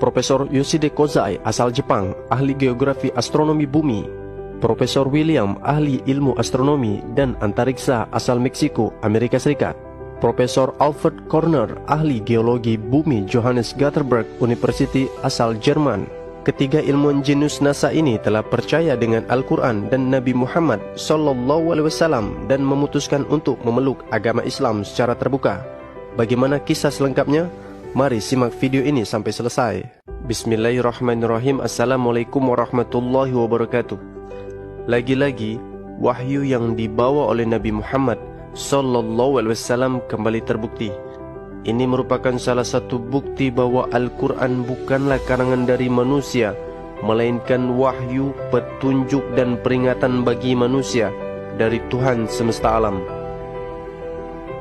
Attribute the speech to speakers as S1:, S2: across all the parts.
S1: Profesor Yoshide Kozai, asal Jepang, ahli geografi astronomi bumi. Profesor William, ahli ilmu astronomi dan antariksa asal Meksiko, Amerika Serikat. Profesor Alfred Korner, ahli geologi bumi Johannes Gutenberg University asal Jerman. Ketiga ilmuwan jenius NASA ini telah percaya dengan Al-Quran dan Nabi Muhammad SAW dan memutuskan untuk memeluk agama Islam secara terbuka. Bagaimana kisah selengkapnya? Mari simak video ini sampai selesai. Bismillahirrahmanirrahim. Assalamualaikum warahmatullahi wabarakatuh. Lagi-lagi, wahyu yang dibawa oleh Nabi Muhammad SAW kembali terbukti. Ini merupakan salah satu bukti bahwa Al-Quran bukanlah karangan dari manusia, melainkan wahyu, petunjuk dan peringatan bagi manusia dari Tuhan semesta alam.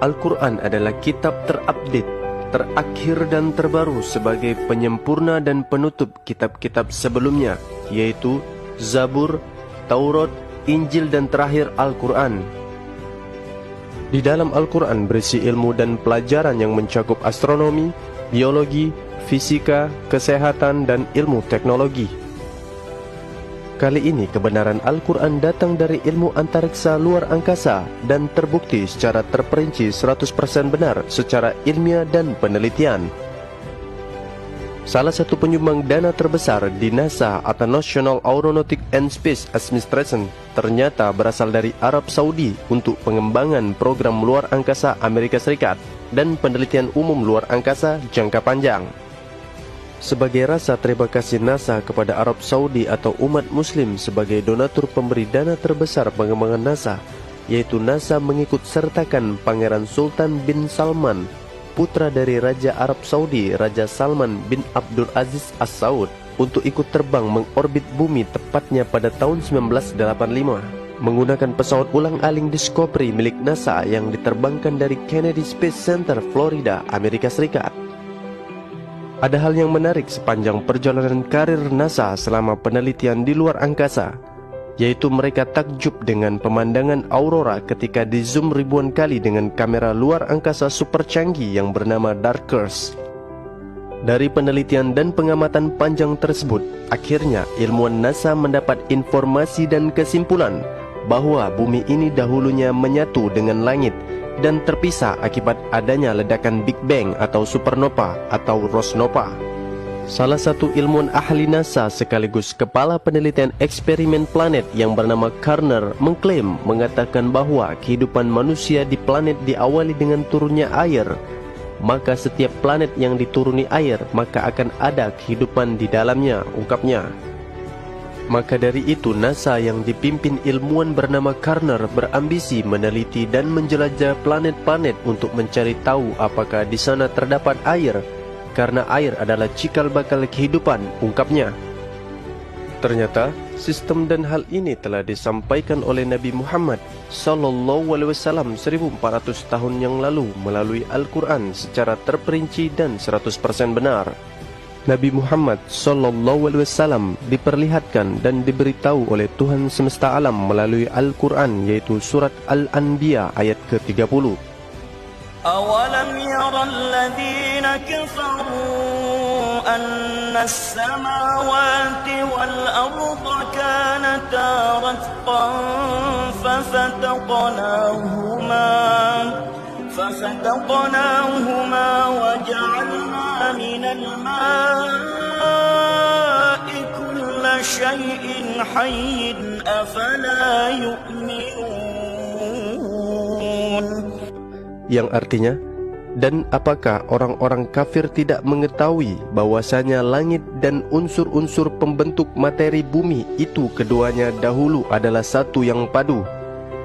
S1: Al-Quran adalah kitab terupdate, terakhir dan terbaru sebagai penyempurna dan penutup kitab-kitab sebelumnya, yaitu Zabur, Taurat, Injil dan terakhir Al-Quran. Di dalam Al-Quran berisi ilmu dan pelajaran yang mencakup astronomi, biologi, fisika, kesehatan dan ilmu teknologi. Kali ini kebenaran Al-Quran datang dari ilmu antariksa luar angkasa dan terbukti secara terperinci 100% benar secara ilmiah dan penelitian. Salah satu penyumbang dana terbesar di NASA atau National Aeronautic and Space Administration ternyata berasal dari Arab Saudi untuk pengembangan program luar angkasa Amerika Serikat dan penelitian umum luar angkasa jangka panjang. Sebagai rasa terima kasih NASA kepada Arab Saudi atau umat muslim sebagai donatur pemberi dana terbesar pengembangan NASA, yaitu NASA mengikut sertakan Pangeran Sultan bin Salman, putra dari Raja Arab Saudi, Raja Salman bin Abdul Aziz As-Saud, untuk ikut terbang mengorbit bumi tepatnya pada tahun 1985 menggunakan pesawat ulang-aling Discovery milik NASA yang diterbangkan dari Kennedy Space Center, Florida, Amerika Serikat. Ada hal yang menarik sepanjang perjalanan karir NASA selama penelitian di luar angkasa, yaitu mereka takjub dengan pemandangan aurora ketika di zoom ribuan kali dengan kamera luar angkasa super canggih yang bernama Darkers. Dari penelitian dan pengamatan panjang tersebut, akhirnya ilmuwan NASA mendapat informasi dan kesimpulan bahwa bumi ini dahulunya menyatu dengan langit dan terpisah akibat adanya ledakan Big Bang atau supernova atau rosnova. Salah satu ilmuwan ahli NASA sekaligus kepala penelitian eksperimen planet yang bernama Korner mengatakan bahwa kehidupan manusia di planet diawali dengan turunnya air. Maka setiap planet yang dituruni air, maka akan ada kehidupan di dalamnya, ungkapnya. Maka dari itu NASA yang dipimpin ilmuwan bernama Korner berambisi meneliti dan menjelajah planet-planet untuk mencari tahu apakah di sana terdapat air, karena air adalah cikal bakal kehidupan, ungkapnya. Ternyata sistem dan hal ini telah disampaikan oleh Nabi Muhammad SAW 1400 tahun yang lalu melalui Al-Quran secara terperinci dan 100% benar. Nabi Muhammad SAW diperlihatkan dan diberitahu oleh Tuhan semesta alam melalui Al-Quran, yaitu surat Al-Anbiya ayat ke-30.
S2: أَوَلَمْ يَرَ الَّذِينَ كَفَرُوا أَنَّ السَّمَاوَاتِ وَالْأَرْضَ كَانَتَا رَتْقًا فَفَتَقْنَاهُمَا وَجَعَلْنَا مِنَ الْمَاءِ كُلَّ شَيْءٍ حَيٍّ أَفَلَا يُؤْمِنُونَ.
S1: Yang artinya, dan apakah orang-orang kafir tidak mengetahui bahwasanya langit dan unsur-unsur pembentuk materi bumi itu keduanya dahulu adalah satu yang padu.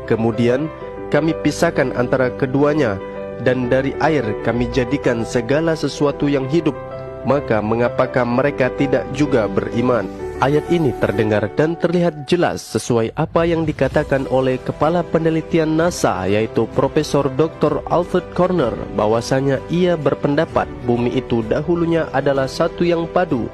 S1: Kemudian kami pisahkan antara keduanya, dan dari air kami jadikan segala sesuatu yang hidup. Maka mengapakah mereka tidak juga beriman? Ayat ini terdengar dan terlihat jelas sesuai apa yang dikatakan oleh Kepala Penelitian NASA, yaitu Profesor Dr. Alfred Korner, bahwasanya ia berpendapat bumi itu dahulunya adalah satu yang padu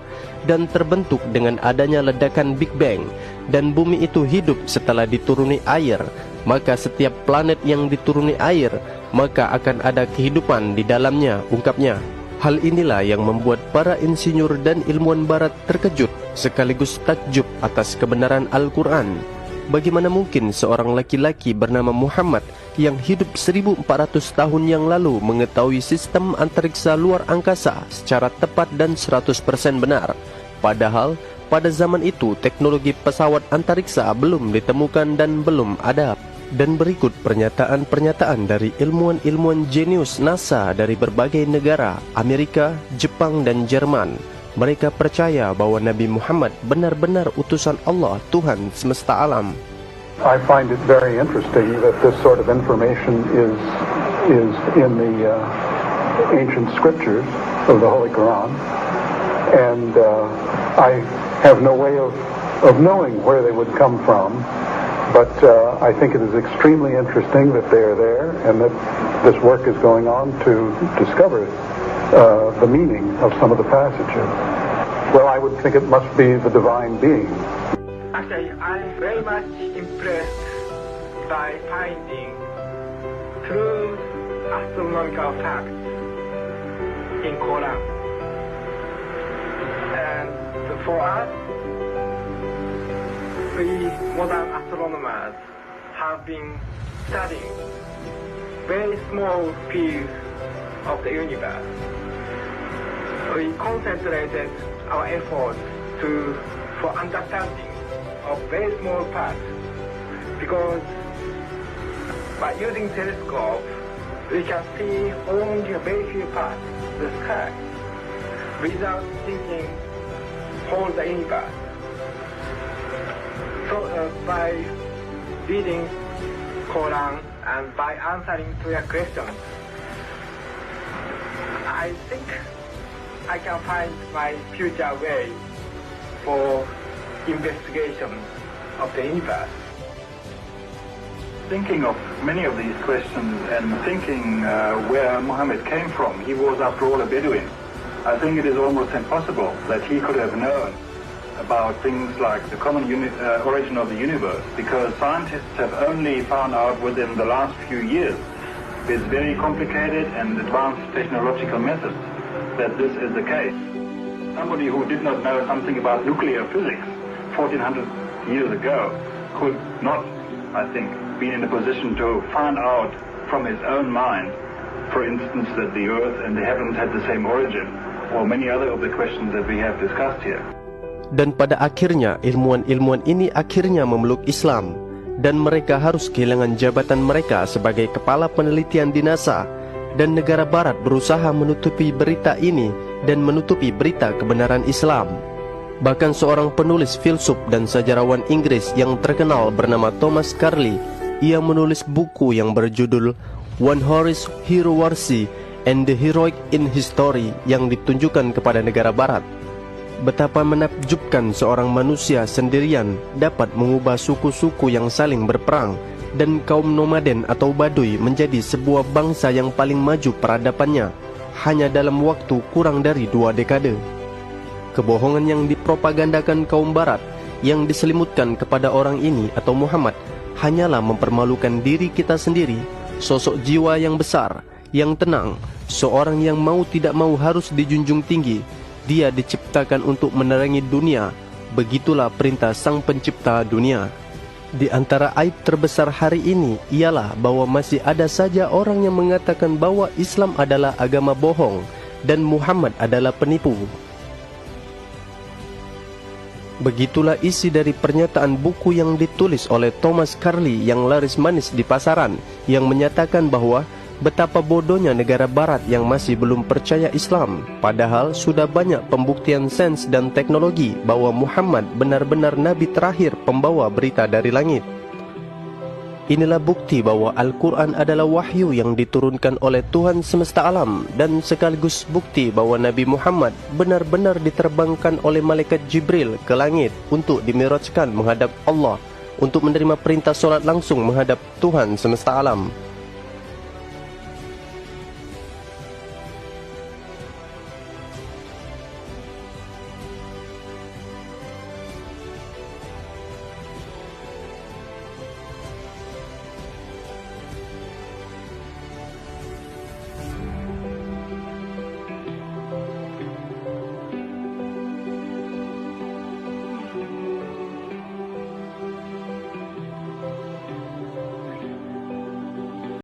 S1: dan terbentuk dengan adanya ledakan Big Bang, dan bumi itu hidup setelah dituruni air. Maka setiap planet yang dituruni air, maka akan ada kehidupan di dalamnya, ungkapnya. Hal inilah yang membuat para insinyur dan ilmuwan barat terkejut sekaligus takjub atas kebenaran Al-Quran. Bagaimana mungkin seorang laki-laki bernama Muhammad yang hidup 1400 tahun yang lalu mengetahui sistem antariksa luar angkasa secara tepat dan 100% benar? Padahal pada zaman itu teknologi pesawat antariksa belum ditemukan dan belum ada. Dan berikut pernyataan-pernyataan dari ilmuwan-ilmuwan jenius NASA dari berbagai negara, Amerika, Jepang dan Jerman. Mereka percaya bahwa Nabi Muhammad benar-benar utusan Allah, Tuhan semesta alam.
S3: I find it very interesting that this sort of information is in the ancient scriptures of the Holy Quran, and I have no way of knowing where they would come from. But I think it is extremely interesting that they are there and that this work is going on to discover the meaning of some of the passages. Well, I would think it must be the divine being.
S4: Actually, I'm very much impressed by finding true astronomical facts in Quran. And for us, we modern astronomers have been studying very small fields of the universe. We concentrated our efforts for understanding of very small parts, because by using telescope we can see only a very few parts of the sky without thinking whole the universe. So by reading Quran and by answering to your questions, I think I can find my future way for investigation of the universe.
S5: Thinking of many of these questions and thinking where Muhammad came from, he was after all a Bedouin. I think it is almost impossible that he could have known about things like the common origin of the universe, because scientists have only found out within the last few years, with very complicated and advanced technological methods, that this is the case. Somebody who did not know something about nuclear physics 1400 years ago could not, I think, be in a position to find out from his own mind, for instance, that the earth and the heavens had the same origin, or many other of the questions that we have discussed here.
S1: Dan pada akhirnya ilmuwan-ilmuwan ini akhirnya memeluk Islam, dan mereka harus kehilangan jabatan mereka sebagai kepala penelitian di NASA, dan negara barat berusaha menutupi berita ini dan menutupi berita kebenaran Islam. Bahkan seorang penulis filsuf dan sejarawan Inggris yang terkenal bernama Thomas Carlyle, ia menulis buku yang berjudul One Horse Hero Warsi and the Heroic in History yang ditunjukkan kepada negara barat. Betapa menakjubkan seorang manusia sendirian dapat mengubah suku-suku yang saling berperang dan kaum nomaden atau Baduy menjadi sebuah bangsa yang paling maju peradabannya hanya dalam waktu kurang dari 2 dekade. Kebohongan yang dipropagandakan kaum barat yang diselimutkan kepada orang ini atau Muhammad hanyalah mempermalukan diri kita sendiri, sosok jiwa yang besar, yang tenang, seorang yang mau tidak mau harus dijunjung tinggi. Dia diciptakan untuk menerangi dunia. Begitulah perintah Sang Pencipta dunia. Di antara aib terbesar hari ini ialah bahwa masih ada saja orang yang mengatakan bahwa Islam adalah agama bohong dan Muhammad adalah penipu. Begitulah isi dari pernyataan buku yang ditulis oleh Thomas Carlyle yang laris manis di pasaran, yang menyatakan bahwa betapa bodohnya negara barat yang masih belum percaya Islam, padahal sudah banyak pembuktian sains dan teknologi bahwa Muhammad benar-benar nabi terakhir pembawa berita dari langit. Inilah bukti bahwa Al-Quran adalah wahyu yang diturunkan oleh Tuhan semesta alam, dan sekaligus bukti bahwa Nabi Muhammad benar-benar diterbangkan oleh malaikat Jibril ke langit untuk dimirajkan menghadap Allah, untuk menerima perintah solat langsung menghadap Tuhan semesta alam.